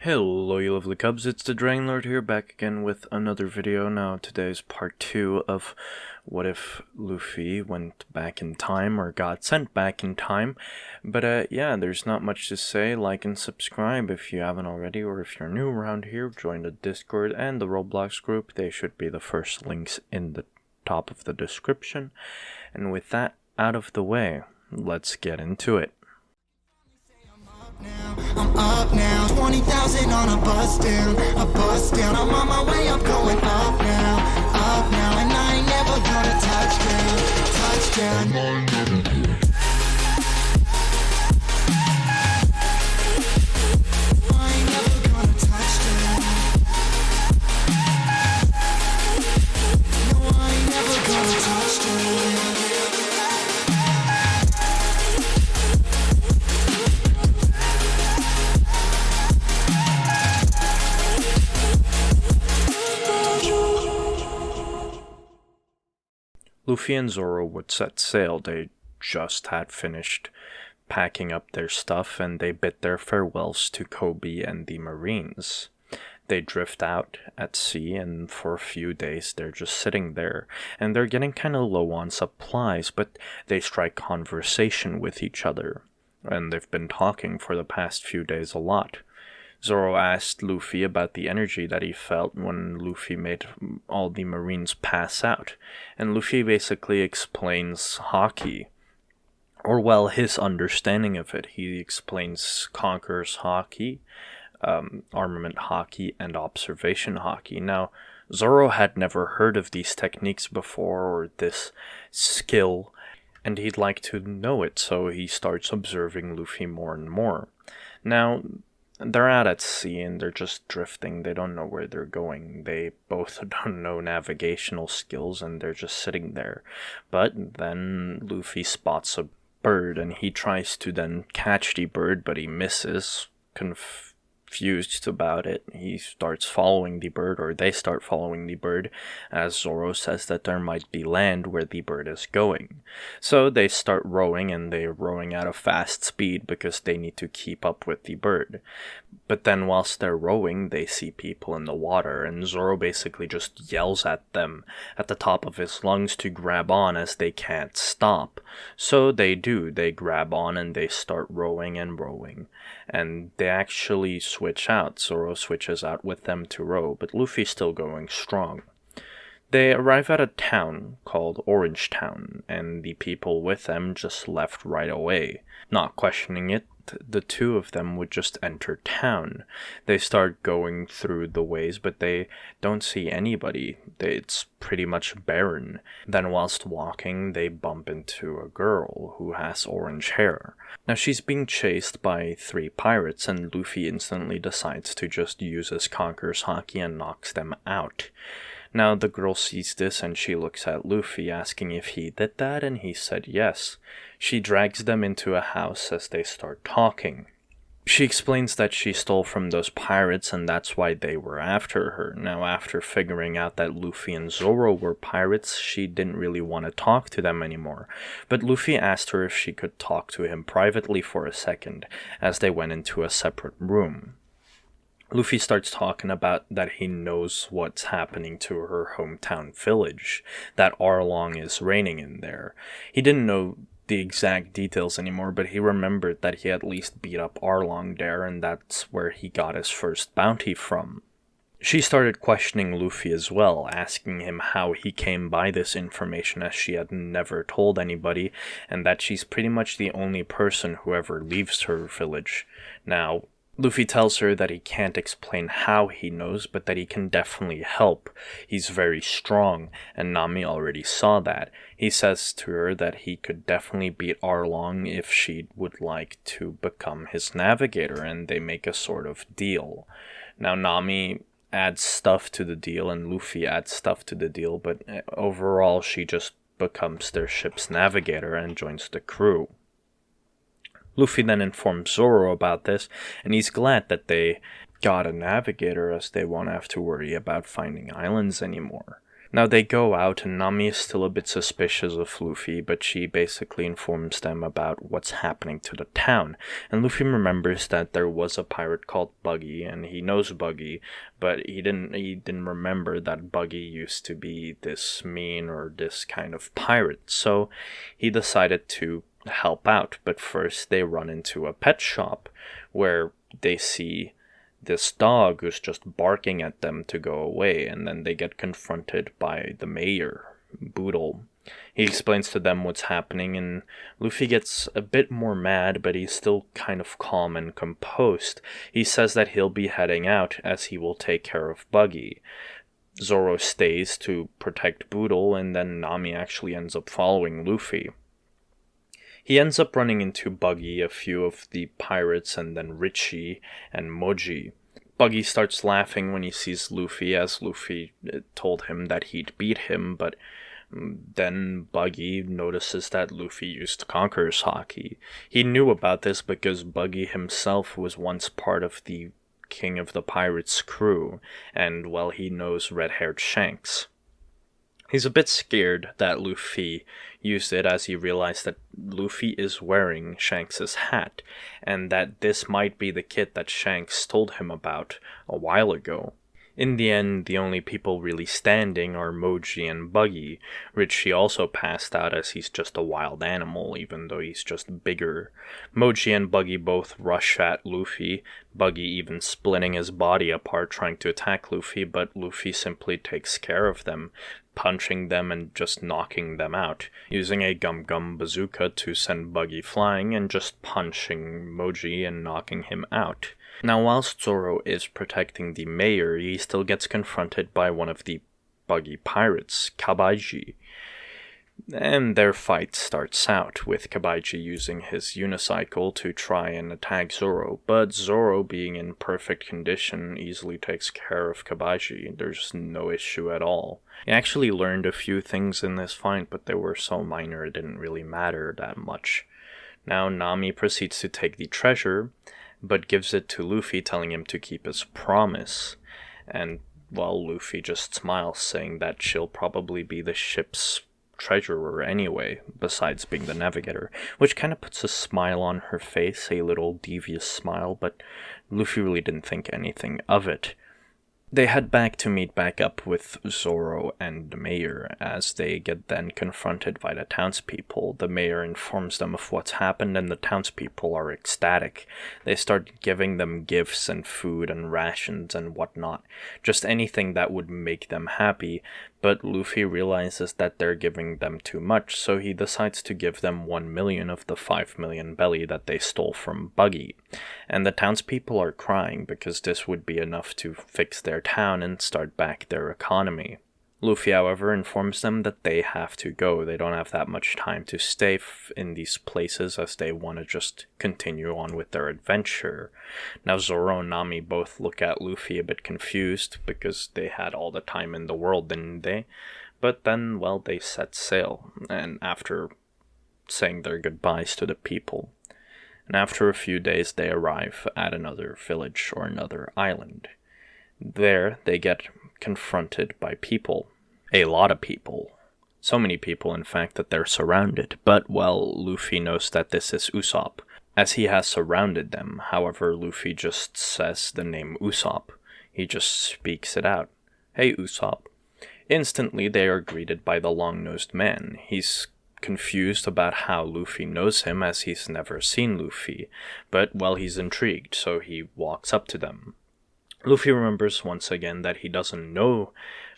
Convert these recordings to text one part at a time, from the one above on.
Hello you lovely cubs, it's the Drain Lord here, back again with another video. Now today's part 2 of what if Luffy went back in time or got sent back in time. But yeah, there's not much to say. Like and subscribe if you haven't already, or if you're new around here, join the Discord and the Roblox group. They should be the first links in the top of the description. And with that out of the way, let's get into it. I'm up now, 20,000 on a bus down, I'm on my way, I'm going up now, and I ain't never gonna touchdown. I ain't never gonna touchdown. No, I ain't never gonna touchdown. Luffy and Zoro would set sail. They just had finished packing up their stuff and they bid their farewells to Kobe and the Marines. They drift out at sea, and for a few days they're just sitting there, and they're getting kind of low on supplies, but they strike conversation with each other, and they've been talking for the past few days a lot. Zoro asked Luffy about the energy that he felt when Luffy made all the Marines pass out, and Luffy basically explains Haki, or well, his understanding of it. He explains Conqueror's Haki, Armament Haki, and Observation Haki. Now, Zoro had never heard of these techniques before, or this skill, and he'd like to know it, so he starts observing Luffy more and more. Now, they're out at sea and they're just drifting. They don't know where they're going. They both don't know navigational skills and they're just sitting there. But then Luffy spots a bird and he tries to then catch the bird, but he misses. Confused about it, he starts following the bird, or they start following the bird, as Zoro says that there might be land where the bird is going. So they start rowing, and they're rowing at a fast speed because they need to keep up with the bird. But then whilst they're rowing, they see people in the water, and Zoro basically just yells at them at the top of his lungs to grab on, as they can't stop. So they do. They grab on and they start rowing and rowing. And they actually switch out. Zoro switches out with them to row, but Luffy's still going strong. They arrive at a town called Orange Town, and the people with them just left right away. Not questioning it, the two of them would just enter town. They start going through the ways, but they don't see anybody. It's pretty much barren. Then whilst walking, they bump into a girl who has orange hair. Now she's being chased by 3 pirates, and Luffy instantly decides to just use his Conqueror's Haki and knocks them out. Now the girl sees this and she looks at Luffy, asking if he did that, and he said yes. She drags them into a house as they start talking. She explains that she stole from those pirates and that's why they were after her. Now, after figuring out that Luffy and Zoro were pirates, she didn't really want to talk to them anymore. But Luffy asked her if she could talk to him privately for a second, as they went into a separate room. Luffy starts talking about that he knows what's happening to her hometown village, that Arlong is reigning in there. He didn't know the exact details anymore, but he remembered that he at least beat up Arlong there, and that's where he got his first bounty from. She started questioning Luffy as well, asking him how he came by this information, as she had never told anybody, and that she's pretty much the only person who ever leaves her village. Now, Luffy tells her that he can't explain how he knows, but that he can definitely help. He's very strong, and Nami already saw that. He says to her that he could definitely beat Arlong if she would like to become his navigator, and they make a sort of deal. Now Nami adds stuff to the deal, and Luffy adds stuff to the deal, but overall she just becomes their ship's navigator and joins the crew. Luffy then informs Zoro about this, and he's glad that they got a navigator, as they won't have to worry about finding islands anymore. Now they go out, and Nami is still a bit suspicious of Luffy, but she basically informs them about what's happening to the town. And Luffy remembers that there was a pirate called Buggy, and he knows Buggy, but he didn't remember that Buggy used to be this mean or this kind of pirate. So he decided to help out, but first they run into a pet shop where they see this dog who's just barking at them to go away, and then they get confronted by the mayor, Boodle. He explains to them what's happening, and Luffy gets a bit more mad, but he's still kind of calm and composed. He says that he'll be heading out as he will take care of Buggy. Zoro stays to protect Boodle, and then Nami actually ends up following Luffy. He ends up running into Buggy, a few of the pirates, and then Richie and Moji. Buggy starts laughing when he sees Luffy, as Luffy told him that he'd beat him, but then Buggy notices that Luffy used Conqueror's Haki. He knew about this because Buggy himself was once part of the King of the Pirates crew, and well, he knows red-haired Shanks. He's a bit scared that Luffy used it, as he realized that Luffy is wearing Shanks' hat, and that this might be the kit that Shanks told him about a while ago. In the end, the only people really standing are Moji and Buggy. Richie also passed out, as he's just a wild animal, even though he's just bigger. Moji and Buggy both rush at Luffy, Buggy even splitting his body apart trying to attack Luffy, but Luffy simply takes care of them, punching them and just knocking them out, using a gum-gum bazooka to send Buggy flying and just punching Moji and knocking him out. Now, whilst Zoro is protecting the mayor, he still gets confronted by one of the Buggy pirates, Kabaiji. And their fight starts out, with Kabaiji using his unicycle to try and attack Zoro, but Zoro, being in perfect condition, easily takes care of Kabaiji. There's no issue at all. He actually learned a few things in this fight, but they were so minor it didn't really matter that much. Now Nami proceeds to take the treasure, but gives it to Luffy, telling him to keep his promise. And, well, Luffy just smiles, saying that she'll probably be the ship's treasurer anyway, besides being the navigator, which kind of puts a smile on her face, a little devious smile, but Luffy really didn't think anything of it. They head back to meet back up with Zoro and the mayor, as they get then confronted by the townspeople. The mayor informs them of what's happened, and the townspeople are ecstatic. They start giving them gifts and food and rations and whatnot, just anything that would make them happy, but Luffy realizes that they're giving them too much, so he decides to give them 1 million of the 5 million belly that they stole from Buggy. And the townspeople are crying because this would be enough to fix their town and start back their economy. Luffy, however, informs them that they have to go. They don't have that much time to stay in these places, as they want to just continue on with their adventure. Now Zoro and Nami both look at Luffy a bit confused, because they had all the time in the world, didn't they? But then, well, they set sail, and after saying their goodbyes to the people. And after a few days they arrive at another village or another island. There they get confronted by people. A lot of people. So many people, in fact, that they're surrounded. But, well, Luffy knows that this is Usopp, as he has surrounded them. However, Luffy just says the name Usopp. He just speaks it out. "Hey, Usopp." Instantly, they are greeted by the long-nosed man. He's confused about how Luffy knows him, as he's never seen Luffy. But, well, he's intrigued, so he walks up to them. Luffy remembers once again that he doesn't know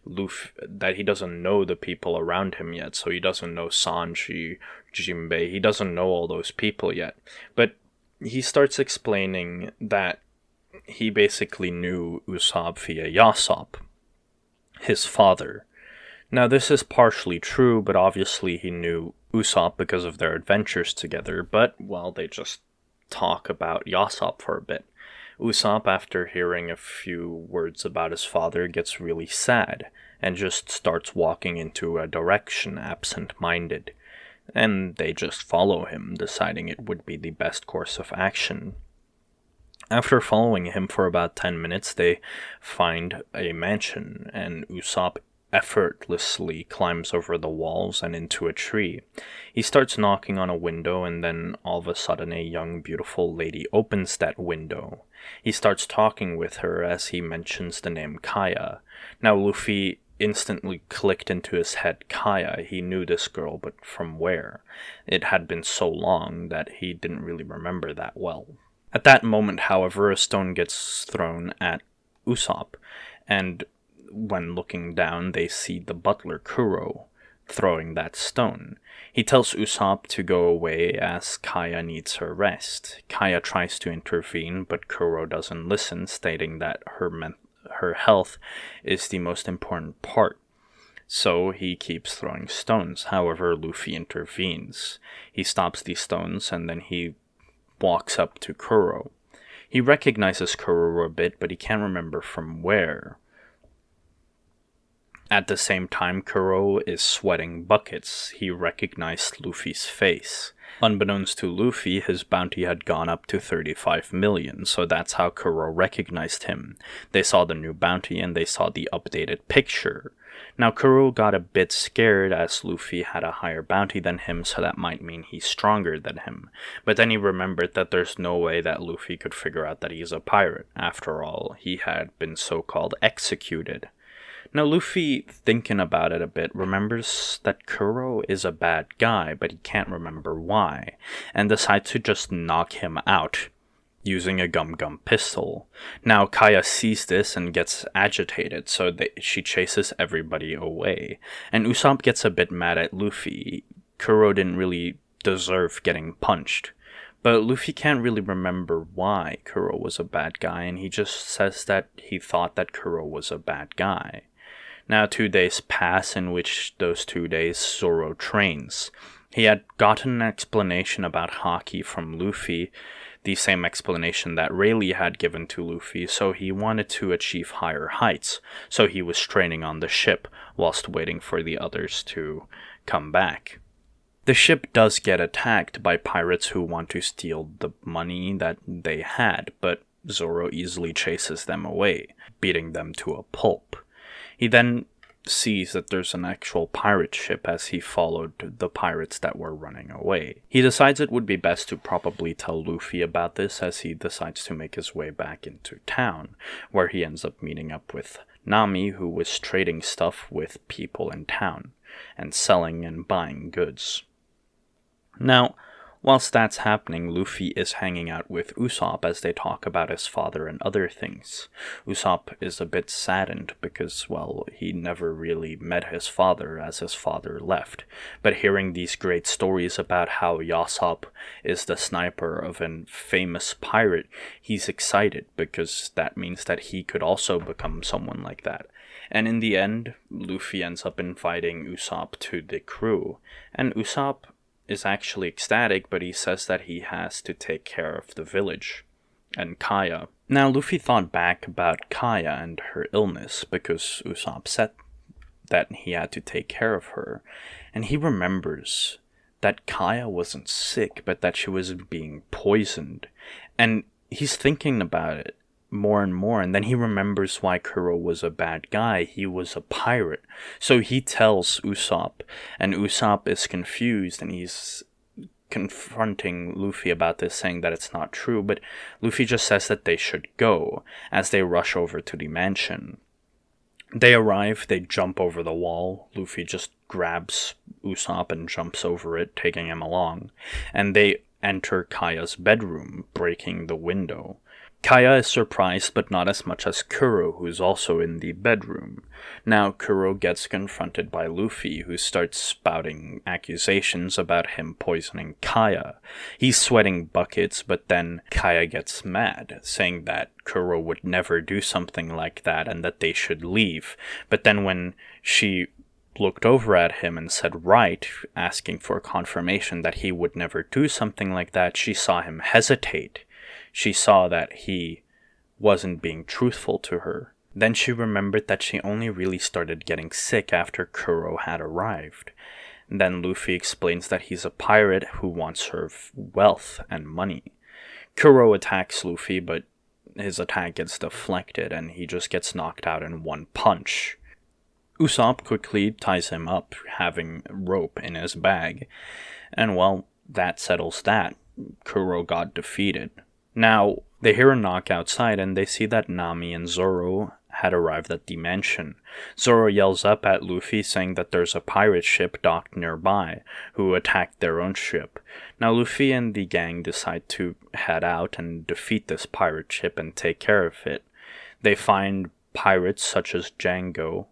the people around him yet, so he doesn't know Sanji, Jinbei, he doesn't know all those people yet. But he starts explaining that he basically knew Usopp via Yasopp, his father. Now this is partially true, but obviously he knew Usopp because of their adventures together, but, well, they just talk about Yasopp for a bit. Usopp, after hearing a few words about his father, gets really sad, and just starts walking into a direction absent-minded. And they just follow him, deciding it would be the best course of action. After following him for about 10 minutes, they find a mansion, and Usopp effortlessly climbs over the walls and into a tree. He starts knocking on a window, and then all of a sudden a young, beautiful lady opens that window. He starts talking with her as he mentions the name Kaya. Now Luffy instantly clicked into his head Kaya. He knew this girl, but from where? It had been so long that he didn't really remember that well. At that moment, however, a stone gets thrown at Usopp, and when looking down, they see the butler Kuro throwing that stone. He tells Usopp to go away as Kaya needs her rest. Kaya tries to intervene, but Kuro doesn't listen, stating that her health is the most important part. So he keeps throwing stones. However, Luffy intervenes. He stops these stones, and then he walks up to Kuro. He recognizes Kuro a bit, but he can't remember from where. At the same time, Kuro is sweating buckets. He recognized Luffy's face. Unbeknownst to Luffy, his bounty had gone up to 35 million, so that's how Kuro recognized him. They saw the new bounty and they saw the updated picture. Now Kuro got a bit scared as Luffy had a higher bounty than him, so that might mean he's stronger than him. But then he remembered that there's no way that Luffy could figure out that he's a pirate. After all, he had been so-called executed. Now Luffy, thinking about it a bit, remembers that Kuro is a bad guy, but he can't remember why, and decides to just knock him out using a gum pistol. Now Kaya sees this and gets agitated, so she chases everybody away, and Usopp gets a bit mad at Luffy. Kuro didn't really deserve getting punched. But Luffy can't really remember why Kuro was a bad guy, and he just says that he thought that Kuro was a bad guy. Now 2 days pass, in which those 2 days Zoro trains. He had gotten an explanation about Haki from Luffy, the same explanation that Rayleigh had given to Luffy, so he wanted to achieve higher heights, so he was training on the ship whilst waiting for the others to come back. The ship does get attacked by pirates who want to steal the money that they had, but Zoro easily chases them away, beating them to a pulp. He then sees that there's an actual pirate ship as he followed the pirates that were running away. He decides it would be best to probably tell Luffy about this as he decides to make his way back into town, where he ends up meeting up with Nami, who was trading stuff with people in town, and selling and buying goods. Now, whilst that's happening, Luffy is hanging out with Usopp as they talk about his father and other things. Usopp is a bit saddened because, well, he never really met his father as his father left. But hearing these great stories about how Usopp is the sniper of a famous pirate, he's excited because that means that he could also become someone like that. And in the end, Luffy ends up inviting Usopp to the crew, and Usopp is actually ecstatic, but he says that he has to take care of the village and Kaya. Now Luffy thought back about Kaya and her illness because Usopp said that he had to take care of her, and he remembers that Kaya wasn't sick but that she was being poisoned, and he's thinking about it more and more, and then he remembers why Kuro was a bad guy. He was a pirate. So he tells Usopp, and Usopp is confused, and he's confronting Luffy about this, saying that it's not true, but Luffy just says that they should go, as they rush over to the mansion. They arrive, they jump over the wall. Luffy just grabs Usopp and jumps over it, taking him along, and they enter Kaya's bedroom, breaking the window. Kaya is surprised, but not as much as Kuro, who's also in the bedroom. Now Kuro gets confronted by Luffy, who starts spouting accusations about him poisoning Kaya. He's sweating buckets, but then Kaya gets mad, saying that Kuro would never do something like that and that they should leave. But then when she looked over at him and said right, asking for confirmation that he would never do something like that, she saw him hesitate. She saw that he wasn't being truthful to her. Then she remembered that she only really started getting sick after Kuro had arrived. Then Luffy explains that he's a pirate who wants her wealth and money. Kuro attacks Luffy, but his attack gets deflected and he just gets knocked out in one punch. Usopp quickly ties him up, having rope in his bag, and well, that settles that. Kuro got defeated. Now, they hear a knock outside and they see that Nami and Zoro had arrived at the mansion. Zoro yells up at Luffy saying that there's a pirate ship docked nearby who attacked their own ship. Now Luffy and the gang decide to head out and defeat this pirate ship and take care of it. They find pirates such as Django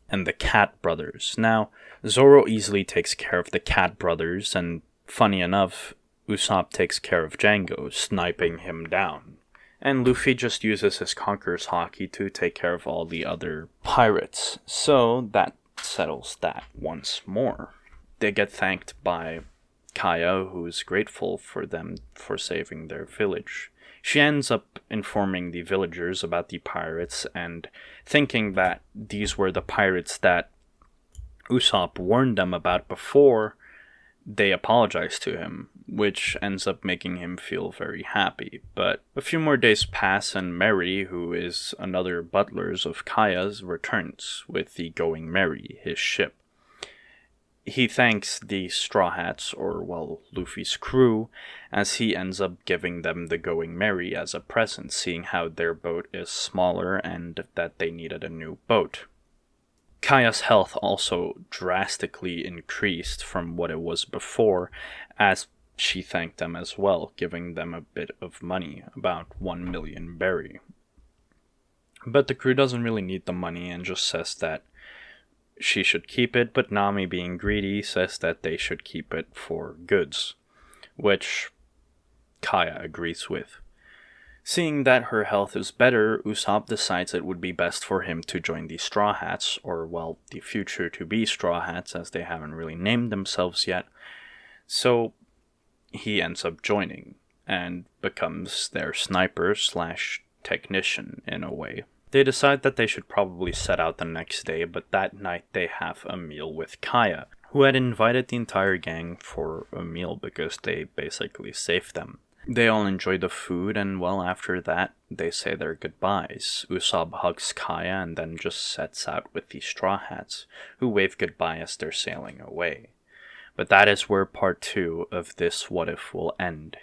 and the Cat Brothers. Now, Zoro easily takes care of the Cat Brothers, and funny enough, Usopp takes care of Django, sniping him down. And Luffy just uses his Conqueror's Haki to take care of all the other pirates. So that settles that once more. They get thanked by Kaya, who is grateful for them for saving their village. She ends up informing the villagers about the pirates and thinking that these were the pirates that Usopp warned them about before they apologize to him, which ends up making him feel very happy. But a few more days pass and Merry, who is another butlers of Kaya's, returns with the Going Merry, his ship. He thanks the Straw Hats, or well, Luffy's crew, as he ends up giving them the Going Merry as a present, seeing how their boat is smaller and that they needed a new boat. Kaya's health also drastically increased from what it was before, as she thanked them as well, giving them a bit of money, about 1 million berry. But the crew doesn't really need the money and just says that she should keep it, but Nami, being greedy, says that they should keep it for goods, which Kaya agrees with. Seeing that her health is better, Usopp decides it would be best for him to join the Straw Hats, or well, the future to be Straw Hats, as they haven't really named themselves yet. So he ends up joining and becomes their sniper slash technician in a way. They decide that they should probably set out the next day, but that night they have a meal with Kaya, who had invited the entire gang for a meal because they basically saved them. They all enjoy the food, and well, after that, they say their goodbyes. Usopp hugs Kaya and then just sets out with the Straw Hats, who wave goodbye as they're sailing away. But that is where part 2 of this What If will end.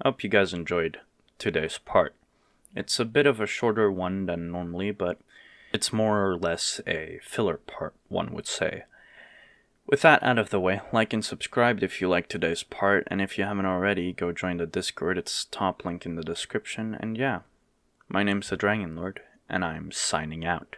I hope you guys enjoyed today's part. It's a bit of a shorter one than normally, but it's more or less a filler part, one would say. With that out of the way, like and subscribe if you liked today's part, and if you haven't already, go join the Discord, it's top link in the description, and yeah. My name's the Dragon Lord, and I'm signing out.